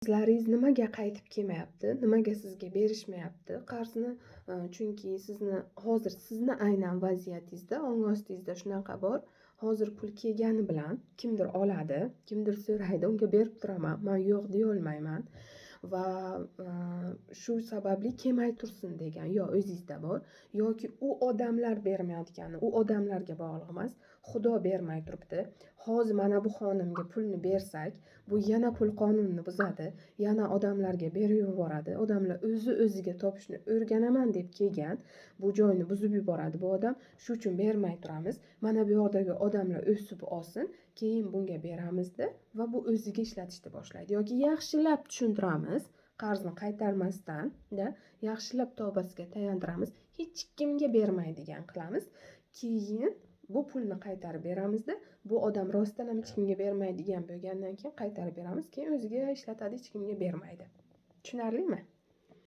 Qarzlaringiz nimaga qaytib kelmayapti? Nimaga sizga berishmayapti qarzni? Chunki sizni aynan vaziyatingizda, ong ostingizda shunaqa bor. Hozir pul kelgani bilan kimdir oladi, kimdir so'raydi, unga berib turaman. Men yo'q deyolmayman va shu sababli kelmay tursin degan yo o'zingizda bor yoki u odamlar bermayotgani u odamlarga bog'liq emas. Xudo bermay turibdi. Hozir mana bu xonimga pulni bersak, bu yana pul qonunini buzadi, yana odamlarga berib yuboradi. Odamlar o'ziga topishni o'rganaman deb kelgan, bu joyni buzib yuboradi bu odam. Shu uchun bermay turamiz. Mana bu yoqdagi odamlar o'sib olsin, keyin bunga beramizda va bu o'ziga ishlatishni boshlaydi. Yoki yaxshilab tushuntiramiz, qarzni qaytarmasdan, yaxshilab tavbasiga tayantiramiz, hech kimga bermaydigan qilamiz. Keyin bu pulni qaytarib beramizda, bu odam rostdan ham hech kimga bermaydigan bo'lgandan keyin qaytarib beramiz, keyin o'ziga ishlatadi, hech kimga bermaydi. Tushunarlimi?